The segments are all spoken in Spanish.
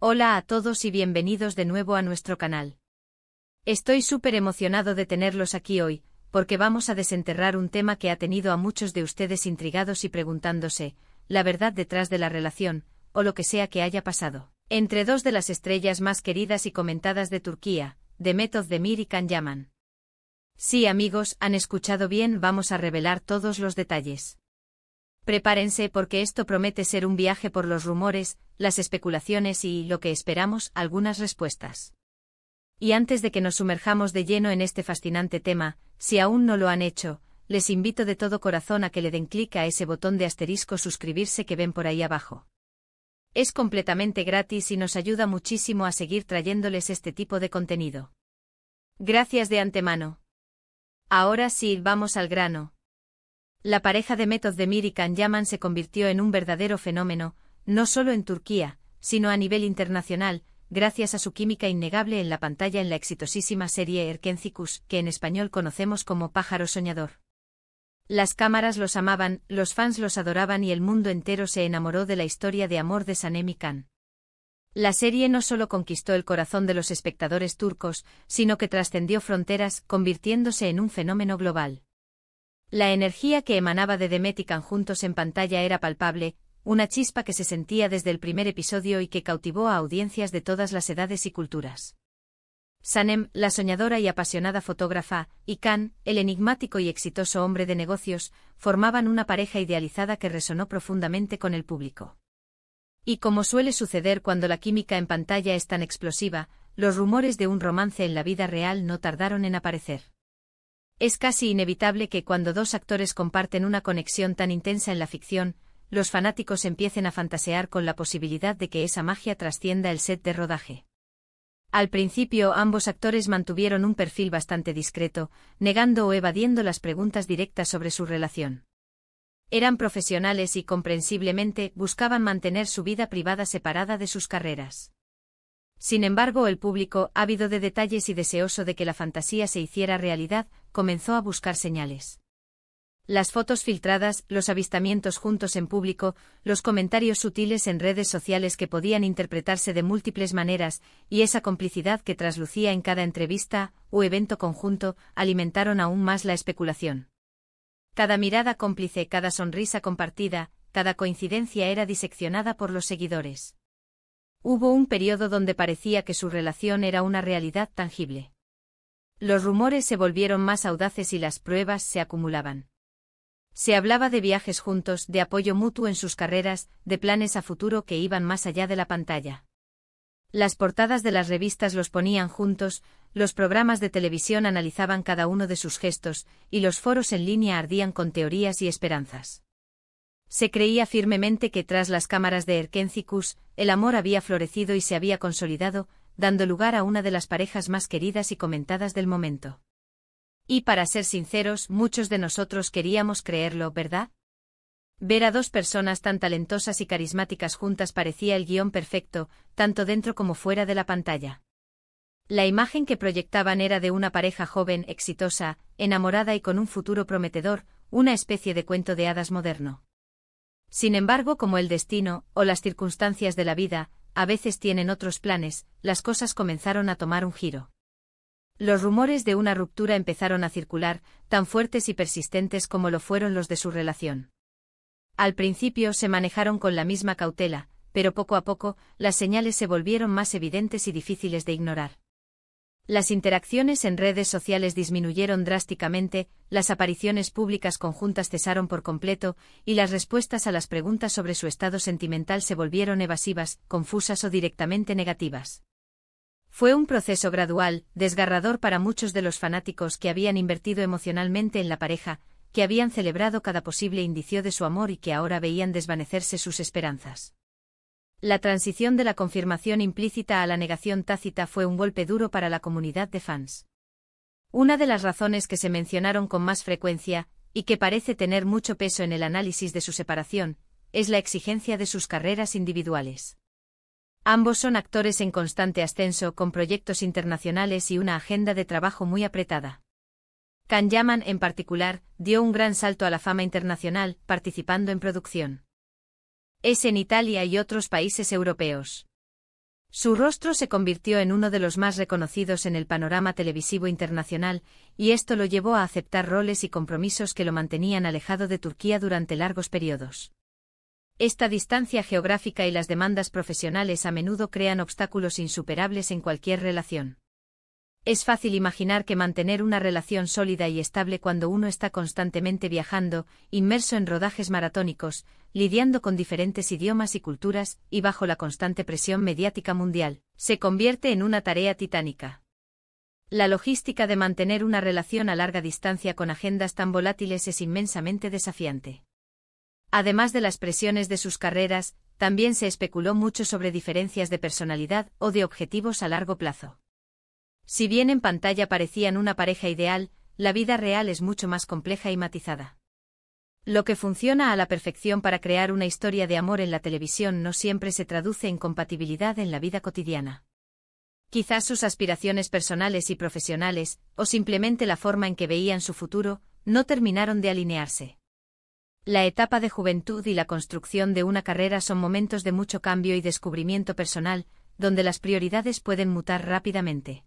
Hola a todos y bienvenidos de nuevo a nuestro canal. Estoy súper emocionado de tenerlos aquí hoy, porque vamos a desenterrar un tema que ha tenido a muchos de ustedes intrigados y preguntándose, la verdad detrás de la relación, o lo que sea que haya pasado, entre dos de las estrellas más queridas y comentadas de Turquía, Demet Özdemir y Can Yaman. Sí amigos, han escuchado bien, vamos a revelar todos los detalles. Prepárense porque esto promete ser un viaje por los rumores, las especulaciones y, lo que esperamos, algunas respuestas. Y antes de que nos sumerjamos de lleno en este fascinante tema, si aún no lo han hecho, les invito de todo corazón a que le den clic a ese botón de asterisco suscribirse que ven por ahí abajo. Es completamente gratis y nos ayuda muchísimo a seguir trayéndoles este tipo de contenido. Gracias de antemano. Ahora sí, vamos al grano. La pareja Demet Özdemir y Can Yaman se convirtió en un verdadero fenómeno, no solo en Turquía, sino a nivel internacional, gracias a su química innegable en la pantalla en la exitosísima serie Erkencikus, que en español conocemos como Pájaro Soñador. Las cámaras los amaban, los fans los adoraban y el mundo entero se enamoró de la historia de amor de Sanem y Can. La serie no solo conquistó el corazón de los espectadores turcos, sino que trascendió fronteras, convirtiéndose en un fenómeno global. La energía que emanaba de Demet y Can juntos en pantalla era palpable, una chispa que se sentía desde el primer episodio y que cautivó a audiencias de todas las edades y culturas. Sanem, la soñadora y apasionada fotógrafa, y Can, el enigmático y exitoso hombre de negocios, formaban una pareja idealizada que resonó profundamente con el público. Y como suele suceder cuando la química en pantalla es tan explosiva, los rumores de un romance en la vida real no tardaron en aparecer. Es casi inevitable que cuando dos actores comparten una conexión tan intensa en la ficción, los fanáticos empiecen a fantasear con la posibilidad de que esa magia trascienda el set de rodaje. Al principio ambos actores mantuvieron un perfil bastante discreto, negando o evadiendo las preguntas directas sobre su relación. Eran profesionales y, comprensiblemente, buscaban mantener su vida privada separada de sus carreras. Sin embargo, el público, ávido de detalles y deseoso de que la fantasía se hiciera realidad, comenzó a buscar señales. Las fotos filtradas, los avistamientos juntos en público, los comentarios sutiles en redes sociales que podían interpretarse de múltiples maneras, y esa complicidad que traslucía en cada entrevista o evento conjunto, alimentaron aún más la especulación. Cada mirada cómplice, cada sonrisa compartida, cada coincidencia era diseccionada por los seguidores. Hubo un periodo donde parecía que su relación era una realidad tangible. Los rumores se volvieron más audaces y las pruebas se acumulaban. Se hablaba de viajes juntos, de apoyo mutuo en sus carreras, de planes a futuro que iban más allá de la pantalla. Las portadas de las revistas los ponían juntos, los programas de televisión analizaban cada uno de sus gestos, y los foros en línea ardían con teorías y esperanzas. Se creía firmemente que tras las cámaras de Erkencikus, el amor había florecido y se había consolidado, dando lugar a una de las parejas más queridas y comentadas del momento. Y para ser sinceros, muchos de nosotros queríamos creerlo, ¿verdad? Ver a dos personas tan talentosas y carismáticas juntas parecía el guión perfecto, tanto dentro como fuera de la pantalla. La imagen que proyectaban era de una pareja joven, exitosa, enamorada y con un futuro prometedor, una especie de cuento de hadas moderno. Sin embargo, como el destino, o las circunstancias de la vida, a veces tienen otros planes, las cosas comenzaron a tomar un giro. Los rumores de una ruptura empezaron a circular, tan fuertes y persistentes como lo fueron los de su relación. Al principio se manejaron con la misma cautela, pero poco a poco, las señales se volvieron más evidentes y difíciles de ignorar. Las interacciones en redes sociales disminuyeron drásticamente, las apariciones públicas conjuntas cesaron por completo, y las respuestas a las preguntas sobre su estado sentimental se volvieron evasivas, confusas o directamente negativas. Fue un proceso gradual, desgarrador para muchos de los fanáticos que habían invertido emocionalmente en la pareja, que habían celebrado cada posible indicio de su amor y que ahora veían desvanecerse sus esperanzas. La transición de la confirmación implícita a la negación tácita fue un golpe duro para la comunidad de fans. Una de las razones que se mencionaron con más frecuencia, y que parece tener mucho peso en el análisis de su separación, es la exigencia de sus carreras individuales. Ambos son actores en constante ascenso con proyectos internacionales y una agenda de trabajo muy apretada. Can Yaman, en particular, dio un gran salto a la fama internacional, participando en producción. Es en Italia y otros países europeos. Su rostro se convirtió en uno de los más reconocidos en el panorama televisivo internacional, y esto lo llevó a aceptar roles y compromisos que lo mantenían alejado de Turquía durante largos periodos. Esta distancia geográfica y las demandas profesionales a menudo crean obstáculos insuperables en cualquier relación. Es fácil imaginar que mantener una relación sólida y estable cuando uno está constantemente viajando, inmerso en rodajes maratónicos, lidiando con diferentes idiomas y culturas, y bajo la constante presión mediática mundial, se convierte en una tarea titánica. La logística de mantener una relación a larga distancia con agendas tan volátiles es inmensamente desafiante. Además de las presiones de sus carreras, también se especuló mucho sobre diferencias de personalidad o de objetivos a largo plazo. Si bien en pantalla parecían una pareja ideal, la vida real es mucho más compleja y matizada. Lo que funciona a la perfección para crear una historia de amor en la televisión no siempre se traduce en compatibilidad en la vida cotidiana. Quizás sus aspiraciones personales y profesionales, o simplemente la forma en que veían su futuro, no terminaron de alinearse. La etapa de juventud y la construcción de una carrera son momentos de mucho cambio y descubrimiento personal, donde las prioridades pueden mutar rápidamente.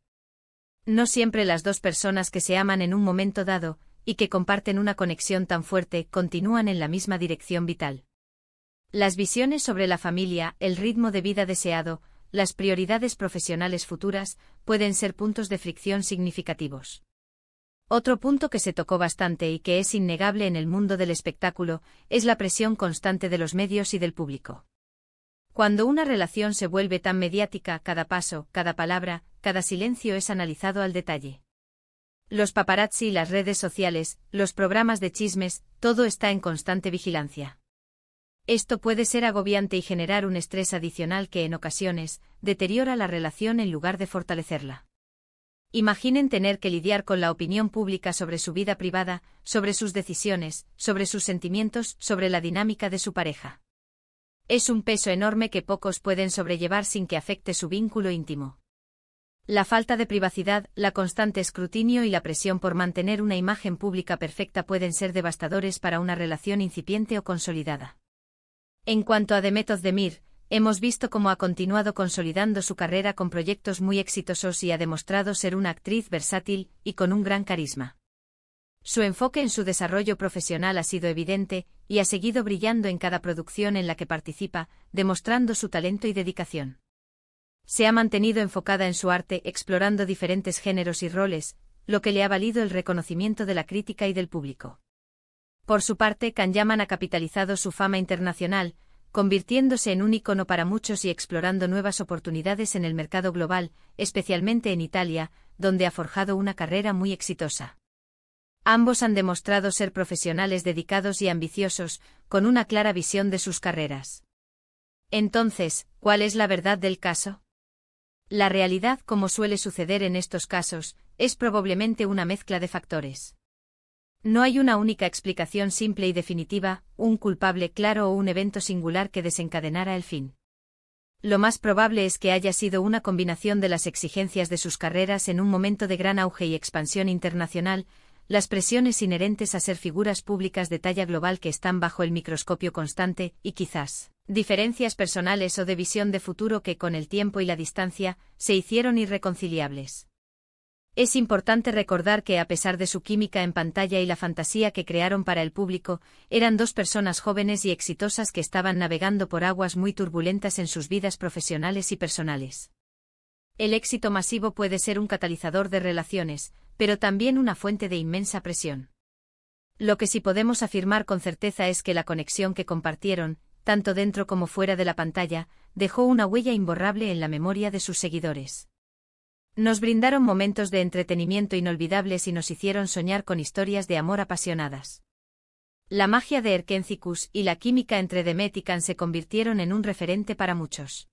No siempre las dos personas que se aman en un momento dado, y que comparten una conexión tan fuerte, continúan en la misma dirección vital. Las visiones sobre la familia, el ritmo de vida deseado, las prioridades profesionales futuras, pueden ser puntos de fricción significativos. Otro punto que se tocó bastante y que es innegable en el mundo del espectáculo, es la presión constante de los medios y del público. Cuando una relación se vuelve tan mediática, cada paso, cada palabra, cada silencio es analizado al detalle. Los paparazzi y las redes sociales, los programas de chismes, todo está en constante vigilancia. Esto puede ser agobiante y generar un estrés adicional que en ocasiones deteriora la relación en lugar de fortalecerla. Imaginen tener que lidiar con la opinión pública sobre su vida privada, sobre sus decisiones, sobre sus sentimientos, sobre la dinámica de su pareja. Es un peso enorme que pocos pueden sobrellevar sin que afecte su vínculo íntimo. La falta de privacidad, la constante escrutinio y la presión por mantener una imagen pública perfecta pueden ser devastadores para una relación incipiente o consolidada. En cuanto a Demet Özdemir, hemos visto cómo ha continuado consolidando su carrera con proyectos muy exitosos y ha demostrado ser una actriz versátil y con un gran carisma. Su enfoque en su desarrollo profesional ha sido evidente, y ha seguido brillando en cada producción en la que participa, demostrando su talento y dedicación. Se ha mantenido enfocada en su arte, explorando diferentes géneros y roles, lo que le ha valido el reconocimiento de la crítica y del público. Por su parte, Can Yaman ha capitalizado su fama internacional, convirtiéndose en un ícono para muchos y explorando nuevas oportunidades en el mercado global, especialmente en Italia, donde ha forjado una carrera muy exitosa. Ambos han demostrado ser profesionales dedicados y ambiciosos, con una clara visión de sus carreras. Entonces, ¿cuál es la verdad del caso? La realidad, como suele suceder en estos casos, es probablemente una mezcla de factores. No hay una única explicación simple y definitiva, un culpable claro o un evento singular que desencadenara el fin. Lo más probable es que haya sido una combinación de las exigencias de sus carreras en un momento de gran auge y expansión internacional, las presiones inherentes a ser figuras públicas de talla global que están bajo el microscopio constante, y quizás, diferencias personales o de visión de futuro que con el tiempo y la distancia, se hicieron irreconciliables. Es importante recordar que a pesar de su química en pantalla y la fantasía que crearon para el público, eran dos personas jóvenes y exitosas que estaban navegando por aguas muy turbulentas en sus vidas profesionales y personales. El éxito masivo puede ser un catalizador de relaciones, pero también una fuente de inmensa presión. Lo que sí podemos afirmar con certeza es que la conexión que compartieron, tanto dentro como fuera de la pantalla, dejó una huella imborrable en la memoria de sus seguidores. Nos brindaron momentos de entretenimiento inolvidables y nos hicieron soñar con historias de amor apasionadas. La magia de Erkencikus y la química entre Demet y Can se convirtieron en un referente para muchos.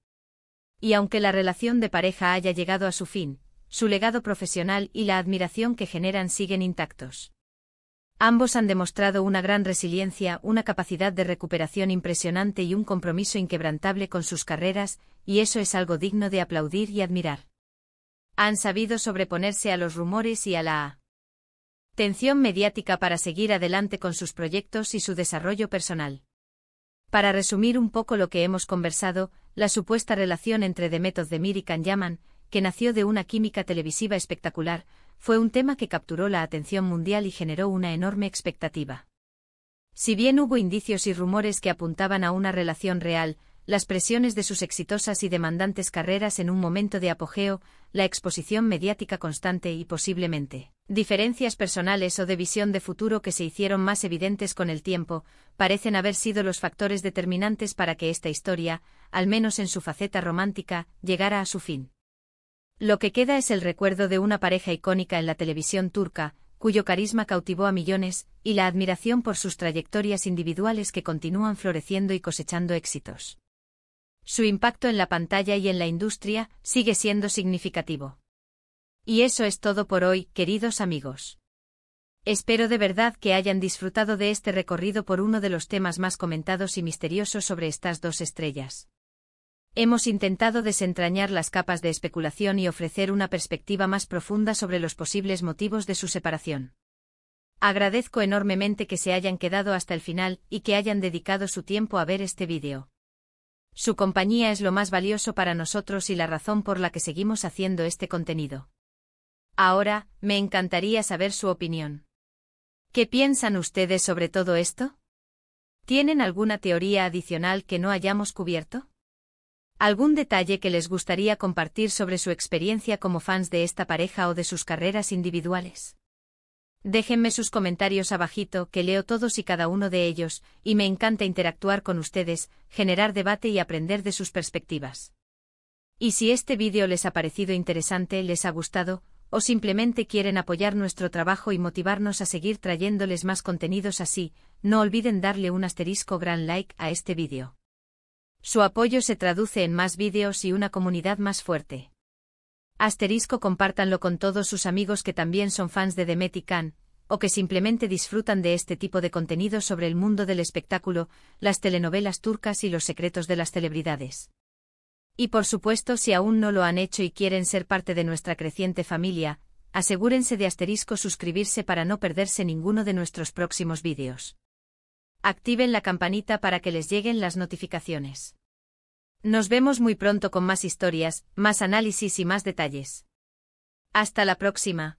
Y aunque la relación de pareja haya llegado a su fin, su legado profesional y la admiración que generan siguen intactos. Ambos han demostrado una gran resiliencia, una capacidad de recuperación impresionante y un compromiso inquebrantable con sus carreras, y eso es algo digno de aplaudir y admirar. Han sabido sobreponerse a los rumores y a la tensión mediática para seguir adelante con sus proyectos y su desarrollo personal. Para resumir un poco lo que hemos conversado, la supuesta relación entre Demet Özdemir y Can Yaman, que nació de una química televisiva espectacular, fue un tema que capturó la atención mundial y generó una enorme expectativa. Si bien hubo indicios y rumores que apuntaban a una relación real, las presiones de sus exitosas y demandantes carreras en un momento de apogeo, la exposición mediática constante y posiblemente diferencias personales o de visión de futuro que se hicieron más evidentes con el tiempo, parecen haber sido los factores determinantes para que esta historia, al menos en su faceta romántica, llegara a su fin. Lo que queda es el recuerdo de una pareja icónica en la televisión turca, cuyo carisma cautivó a millones, y la admiración por sus trayectorias individuales que continúan floreciendo y cosechando éxitos. Su impacto en la pantalla y en la industria sigue siendo significativo. Y eso es todo por hoy, queridos amigos. Espero de verdad que hayan disfrutado de este recorrido por uno de los temas más comentados y misteriosos sobre estas dos estrellas. Hemos intentado desentrañar las capas de especulación y ofrecer una perspectiva más profunda sobre los posibles motivos de su separación. Agradezco enormemente que se hayan quedado hasta el final y que hayan dedicado su tiempo a ver este vídeo. Su compañía es lo más valioso para nosotros y la razón por la que seguimos haciendo este contenido. Ahora, me encantaría saber su opinión. ¿Qué piensan ustedes sobre todo esto? ¿Tienen alguna teoría adicional que no hayamos cubierto? ¿Algún detalle que les gustaría compartir sobre su experiencia como fans de esta pareja o de sus carreras individuales? Déjenme sus comentarios abajito, que leo todos y cada uno de ellos, y me encanta interactuar con ustedes, generar debate y aprender de sus perspectivas. Y si este vídeo les ha parecido interesante, les ha gustado, o simplemente quieren apoyar nuestro trabajo y motivarnos a seguir trayéndoles más contenidos así, no olviden darle un gran like a este vídeo. Su apoyo se traduce en más vídeos y una comunidad más fuerte. Compártanlo con todos sus amigos que también son fans de Demet y Can, o que simplemente disfrutan de este tipo de contenido sobre el mundo del espectáculo, las telenovelas turcas y los secretos de las celebridades. Y por supuesto, si aún no lo han hecho y quieren ser parte de nuestra creciente familia, asegúrense de suscribirse para no perderse ninguno de nuestros próximos vídeos. Activen la campanita para que les lleguen las notificaciones. Nos vemos muy pronto con más historias, más análisis y más detalles. Hasta la próxima.